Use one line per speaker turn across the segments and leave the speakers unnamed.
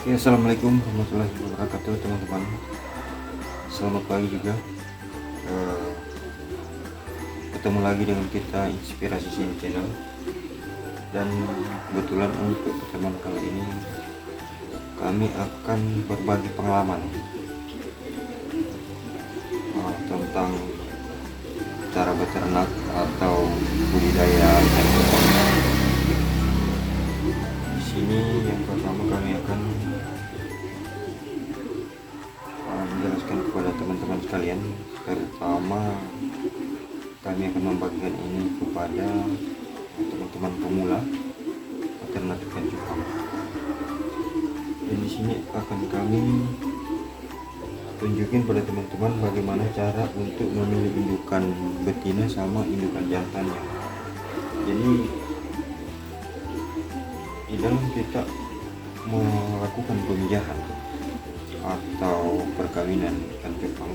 Oke, assalamualaikum warahmatullahi wabarakatuh teman-teman. Selamat pagi juga. Ketemu lagi dengan kita Inspirasi Sini Channel. Dan kebetulan untuk pertemuan kali ini kami akan berbagi pengalaman tentang cara beternak atau budidaya ikan cupang. Di sini yang pertama kami akan menjelaskan kepada teman-teman sekalian, terutama kami akan membagikan ini kepada teman-teman pemula peternak ikan cupang. Dan di sini akan kami tunjukin pada teman-teman bagaimana cara untuk memilih indukan betina sama indukan jantannya. Jadi di dalam kita melakukan pemijahan atau perkawinan ikan cupang,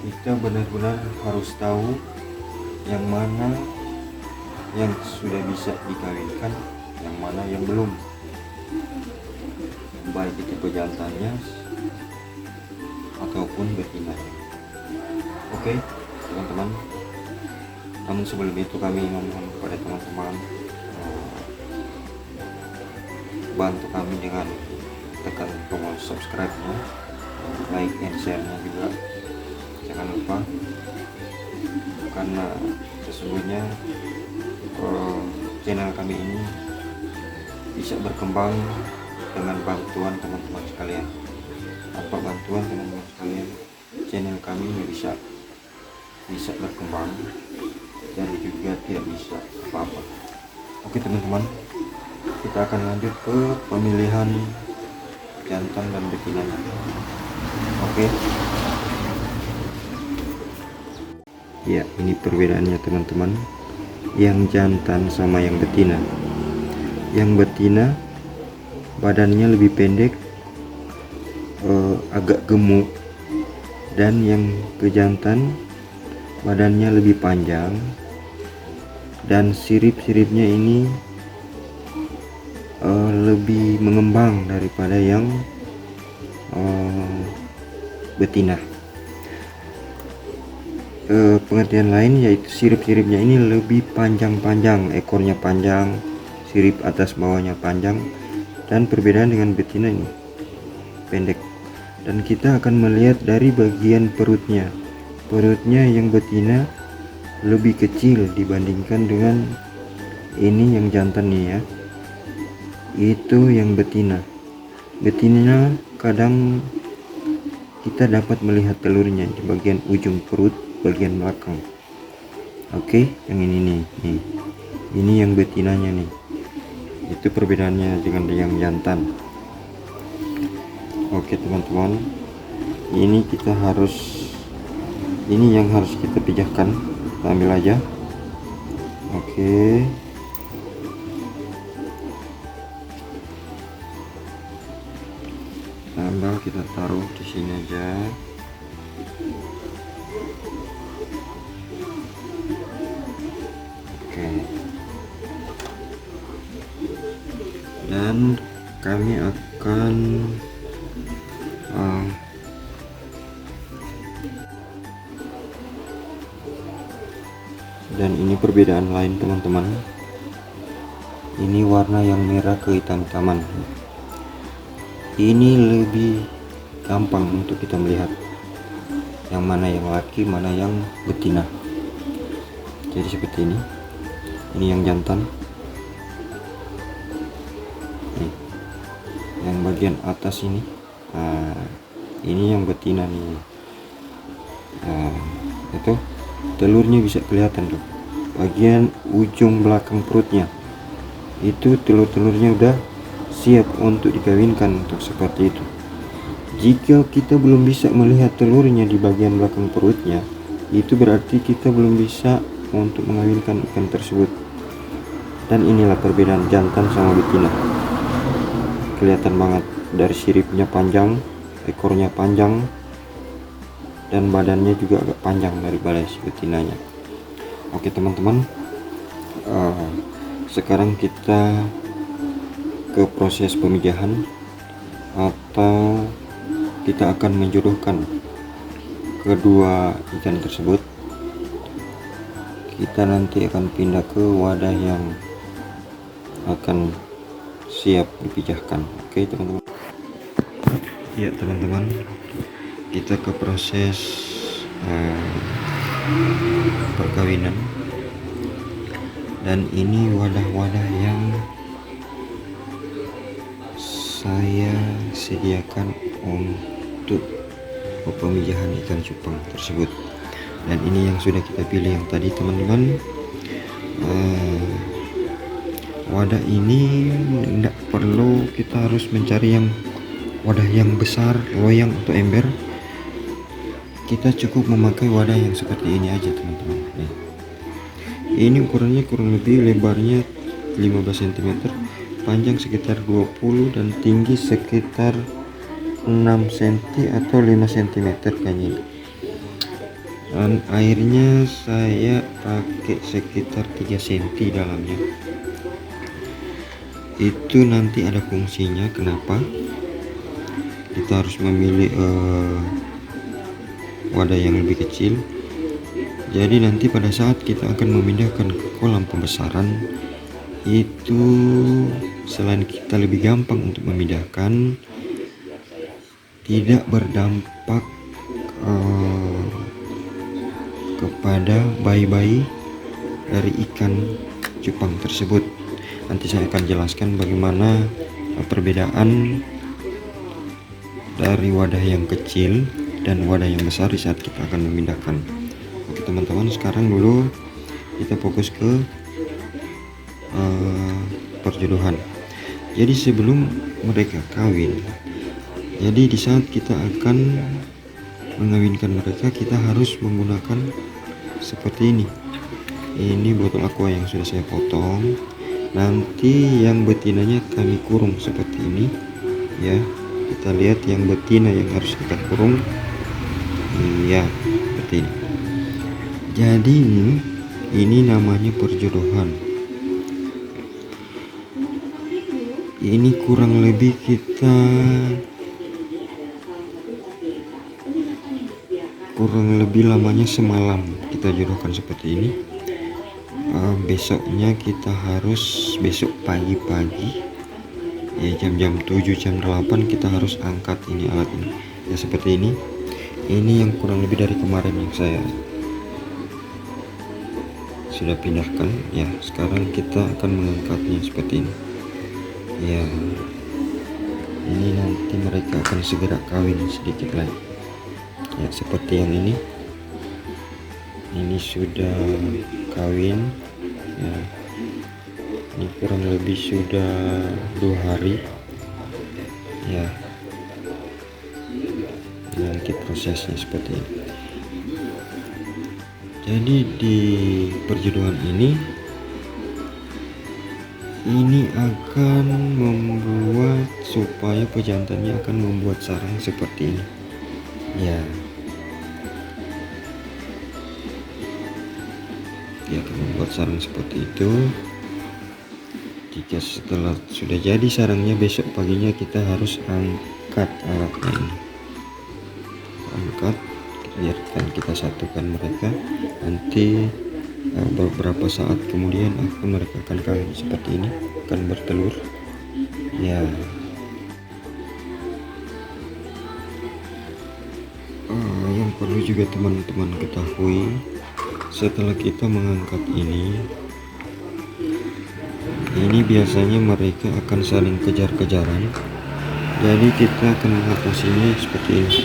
kita benar-benar harus tahu yang mana yang sudah bisa dikawinkan, yang mana yang belum, baik itu pejantannya ataupun betinanya. Oke teman-teman, namun sebelum itu kami memohon kepada teman-teman bantu kami dengan tekan tombol subscribe-nya, like and share-nya juga jangan lupa, karena sesungguhnya channel kami ini bisa berkembang dengan bantuan teman-teman sekalian. Tanpa bantuan teman-teman sekalian, channel kami bisa berkembang dan juga tidak bisa apa-apa. Oke teman-teman, kita akan lanjut ke pemilihan jantan dan betinanya. Oke. Ya, ini perbedaannya teman-teman, yang jantan sama yang betina. Yang betina badannya lebih pendek, agak gemuk, dan yang kejantan badannya lebih panjang dan sirip-siripnya ini lebih mengembang daripada yang betina. Pengertian lain yaitu sirip-siripnya ini lebih panjang-panjang, ekornya panjang, sirip atas bawahnya panjang, dan perbedaan dengan betina ini pendek. Dan kita akan melihat dari bagian perutnya. Perutnya yang betina lebih kecil dibandingkan dengan ini yang jantan nih ya. Itu yang betina. Betina kadang kita dapat melihat telurnya di bagian ujung perut bagian belakang. Oke, yang ini nih. Ini yang betinanya nih. Itu perbedaannya dengan yang jantan. Oke teman-teman, ini yang harus kita pijahkan. Kita ambil aja. Oke. Tambah, kita taruh di sini aja. Oke. Dan kami akan dan ini perbedaan lain teman-teman. Ini warna yang merah kehitam-hitaman. Ini lebih gampang untuk kita melihat yang mana yang laki, mana yang betina. Jadi seperti ini. Ini yang jantan. Nih, yang bagian atas ini. Nah, ini yang betina nih. Nah, itu telurnya bisa kelihatan tuh. bagian ujung belakang perutnya. Itu telur-telurnya udah siap untuk dikawinkan untuk seperti itu. Jika kita belum bisa melihat telurnya di bagian belakang perutnya, itu berarti kita belum bisa untuk mengawinkan ikan tersebut. Dan inilah perbedaan jantan sama betina. Kelihatan banget dari siripnya panjang, ekornya panjang, dan badannya juga agak panjang daripada si betinanya. Oke teman-teman, sekarang kita ke proses pemijahan, atau kita akan menjodohkan kedua ikan tersebut. Kita nanti akan pindah ke wadah yang akan siap dipijahkan. Oke teman-teman. Ya teman-teman, kita ke proses perkawinan. Dan ini wadah-wadah yang saya sediakan untuk pemijahan ikan cupang tersebut. Dan ini yang sudah kita pilih yang tadi teman-teman. Wadah ini tidak perlu kita harus mencari yang wadah yang besar, loyang atau ember. Kita cukup memakai wadah yang seperti ini aja teman-teman. Ini ukurannya kurang lebih lebarnya 15 cm, panjang sekitar 20 dan tinggi sekitar 6 cm atau 5 cm kayaknya. Dan airnya saya pakai sekitar 3 cm dalamnya. Itu nanti ada fungsinya. Kenapa kita harus memilih wadah yang lebih kecil? Jadi nanti pada saat kita akan memindahkan ke kolam pembesaran, itu selain kita lebih gampang untuk memindahkan, tidak berdampak kepada bayi-bayi dari ikan cupang tersebut. Nanti saya akan jelaskan bagaimana perbedaan dari wadah yang kecil dan wadah yang besar di saat kita akan memindahkan. Oke teman-teman, sekarang dulu kita fokus ke perjodohan. Jadi sebelum mereka kawin, jadi di saat kita akan mengawinkan mereka, kita harus menggunakan seperti ini. Ini botol aqua yang sudah saya potong. Nanti yang betinanya kami kurung seperti ini ya. Kita lihat yang betina yang harus kita kurung. Iya, seperti ini. Jadi ini namanya perjodohan. Ini kurang lebih lamanya semalam kita jodohkan seperti ini. Besoknya kita harus besok pagi-pagi ya, jam 7 jam 8 kita harus angkat ini alat ini ya, seperti ini. Ini yang kurang lebih dari kemarin yang saya sudah pindahkan ya. Sekarang kita akan mengangkatnya seperti ini ya. Ini nanti mereka akan segera kawin sedikit lagi ya, seperti yang ini. Ini sudah kawin ya. Ini kurang lebih sudah 2 hari ya. Nanti prosesnya seperti ini. Jadi di perjodohan ini akan membuat supaya pejantannya akan membuat sarang seperti ini ya. Dia akan membuat sarang seperti itu. Jika setelah sudah jadi sarangnya, besok paginya kita harus angkat alatnya ini. Angkat, biarkan kita satukan mereka. Nanti beberapa saat kemudian mereka akan kawin seperti ini, akan bertelur ya. Yang perlu juga teman-teman ketahui, setelah kita mengangkat ini biasanya mereka akan saling kejar-kejaran. Jadi kita akan mengatasinya seperti ini.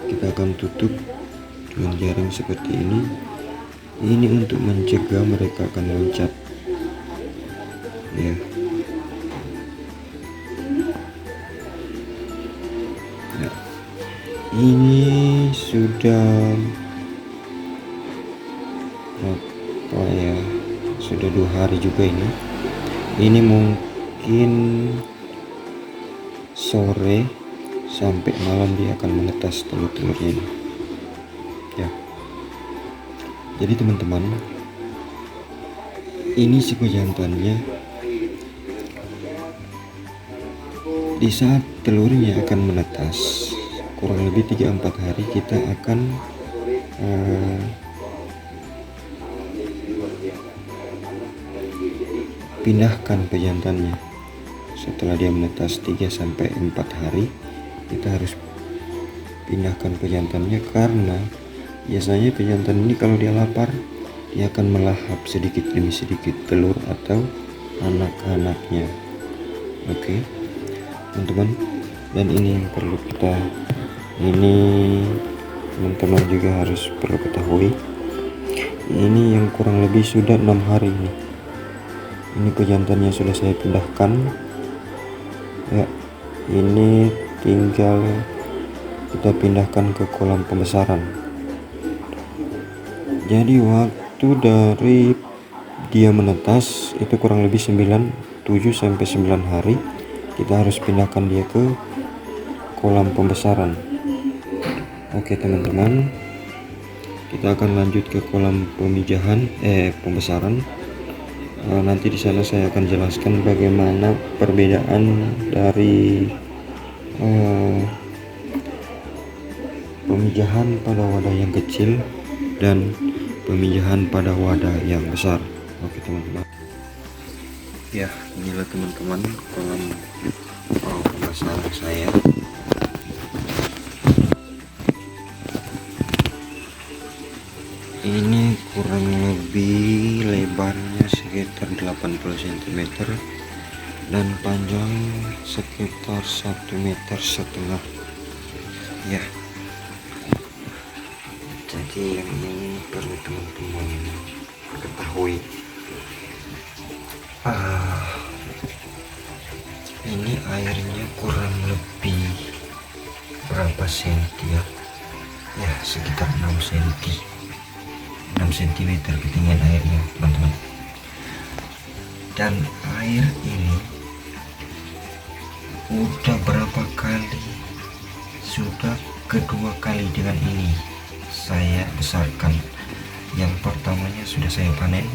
Kita akan tutup dengan jaring seperti ini Ini untuk mencegah mereka akan loncat ya. Nah, ini sudah apa ya, sudah 2 hari juga ini mungkin sore sampai malam dia akan menetas telur-telurnya ini ya. Jadi teman-teman, ini si jantannya di saat telurnya akan menetas kurang lebih 3-4 hari kita akan pindahkan pejantannya. Setelah dia menetas 3-4 hari kita harus pindahkan pejantannya, karena biasanya pejantan ini kalau dia lapar dia akan melahap sedikit demi sedikit telur atau anak-anaknya. Oke teman-teman, dan ini yang perlu kita, ini teman-teman juga harus perlu ketahui, ini yang kurang lebih sudah 6 hari ini pejantannya sudah saya pindahkan ya. Ini tinggal kita pindahkan ke kolam pembesaran. Jadi waktu dari dia menetas itu kurang lebih 7-9 hari kita harus pindahkan dia ke kolam pembesaran. Oke teman-teman, kita akan lanjut ke kolam pembesaran. Nanti di sana saya akan jelaskan bagaimana perbedaan dari pemijahan pada wadah yang kecil dan pemijahan pada wadah yang besar. Oke teman-teman. Ya, inilah teman-teman kolam pembesaran saya. Ini kurang lebih lebarnya sekitar 80 cm dan panjang sekitar 1,5 meter ya. Jadi yang ini perlu teman-teman ketahui, ini airnya kurang lebih berapa senti ya, sekitar 6 cm ketinggian airnya teman-teman. Dan air ini udah berapa kali, sudah kedua kali dengan ini saya besarkan. Yang pertamanya sudah saya panen.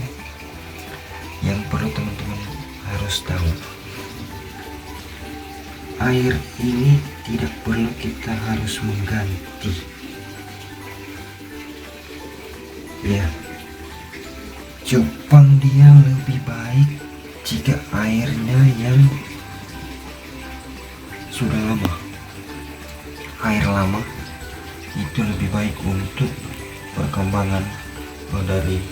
Yang perlu teman-teman harus tahu, air ini tidak perlu kita harus mengganti ya. Cupang dia lebih baik jika airnya yang sudah lama. Air lama itu lebih baik untuk perkembangan dari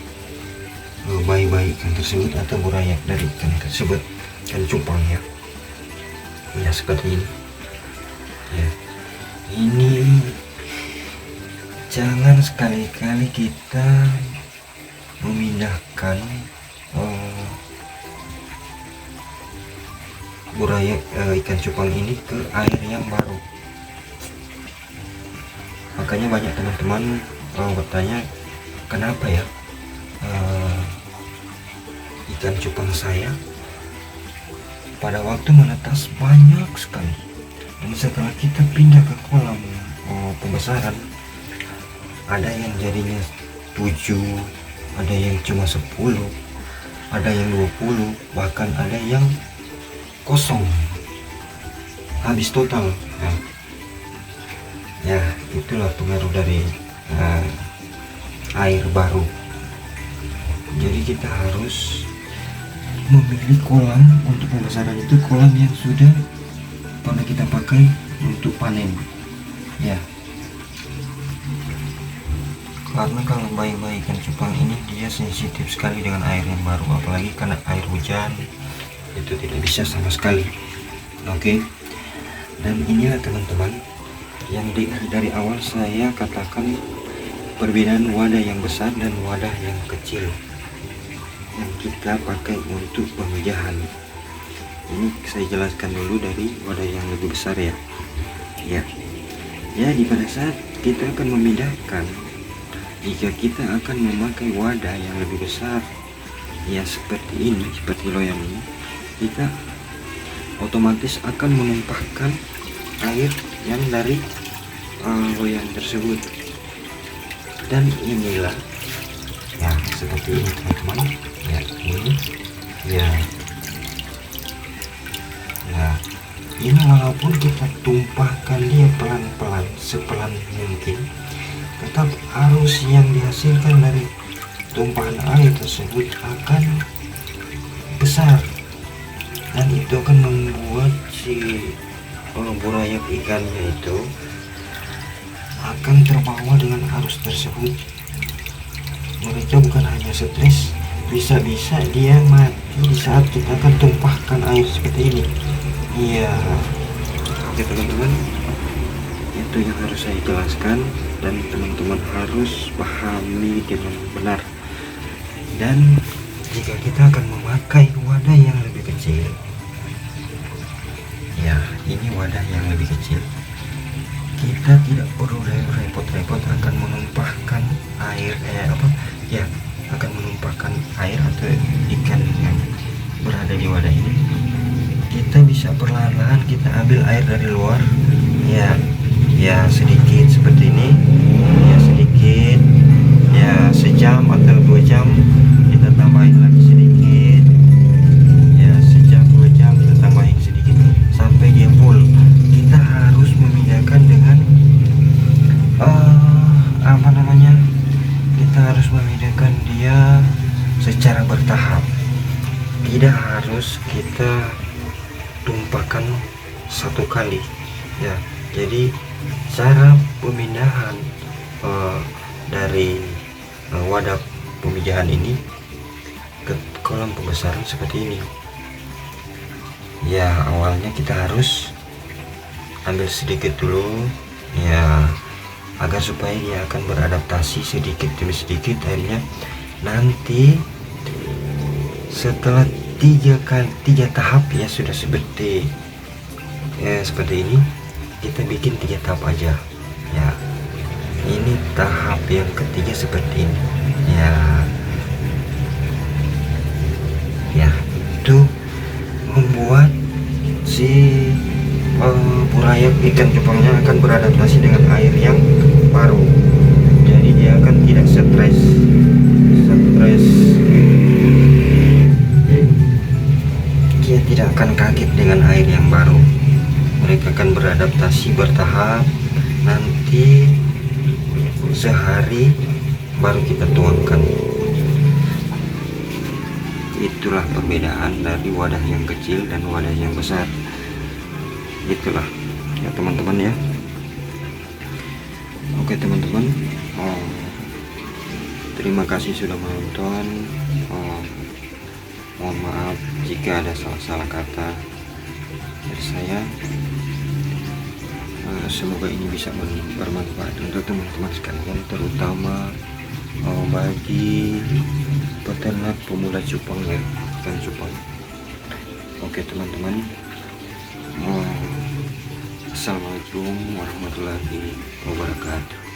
bayi-bayi ikan tersebut atau burayak dari ikan tersebut, ikan cupang ya. Ya seperti ini ya. Ini jangan sekali-kali kita memindahkan burayak ikan cupang ini ke air yang baru. Makanya banyak teman-teman bertanya, kenapa ya ikan cupang saya pada waktu menetas banyak sekali, dan setelah kita pindah ke kolam pembesaran ada yang jadinya 7, ada yang cuma 10, ada yang 20, bahkan ada yang kosong, habis total ya. Itulah pengaruh dari air baru. Jadi kita harus memilih kolam untuk pembesaran itu, kolam yang sudah pernah kita pakai untuk panen ya. Karena kalau bayi-bayi ikan cupang ini dia sensitif sekali dengan air yang baru, apalagi karena air hujan itu tidak bisa sama sekali. Oke. Dan inilah teman-teman yang dari awal saya katakan perbedaan wadah yang besar dan wadah yang kecil yang kita pakai untuk pemijahan. Ini saya jelaskan dulu dari wadah yang lebih besar ya. Jadi pada saat kita akan memindahkan, jika kita akan memakai wadah yang lebih besar ya seperti ini, seperti loyang ini, kita otomatis akan menumpahkan air yang dari loyang tersebut. Dan inilah ya seperti ini teman-teman ya, ini ya ini walaupun kita tumpahkan dia pelan-pelan sepelan mungkin, tetap arus yang dihasilkan dari tumpahan air tersebut akan besar, dan itu akan membuat si burayak ikannya itu akan terbawa dengan arus tersebut. Mereka bukan hanya stres, bisa-bisa dia mati di saat kita akan tumpahkan air seperti ini. Iya, oke teman-teman, itu yang harus saya jelaskan dan teman-teman harus pahami dengan benar. Dan jika kita akan memakai wadah yang lebih kecil, ya ini wadah yang lebih kecil, kita tidak perlu repot-repot akan menumpahkan air akan menumpahkan air atau ikan yang berada di wadah ini. Kita bisa perlahan-lahan kita ambil air dari luar ya sedikit seperti ini ya, sedikit ya, sejam atau 2 jam kita tambahin lagi sedikit ya, sejam 2 jam kita tambahin sedikit sampai dia full. Kita harus memindahkan dengan kita harus memindahkan dia secara bertahap, tidak harus kita tumpahkan satu kali ya. Jadi cara pemindahan dari wadah pemijahan ini ke kolam pembesaran seperti ini ya. Awalnya kita harus ambil sedikit dulu ya, agar supaya dia akan beradaptasi sedikit demi sedikit airnya. Nanti setelah 3 tahap ya sudah seperti ini, kita bikin 3 tahap aja ya. Ini tahap yang ketiga seperti ini ya, itu membuat si burayak ikan cupangnya akan beradaptasi dengan air yang baru. Jadi dia akan tidak stres, dia tidak akan kaget dengan air yang baru. Mereka akan beradaptasi bertahap. Nanti sehari baru kita tuangkan. Itulah perbedaan dari wadah yang kecil dan wadah yang besar. Itulah ya teman-teman ya. Oke teman-teman, terima kasih sudah menonton. Mohon maaf jika ada salah-salah kata dari saya. Semoga ini bisa bermanfaat untuk teman-teman sekalian, terutama bagi peternak pemula cupang ya, ikan cupang. Oke teman-teman, assalamualaikum warahmatullahi wabarakatuh.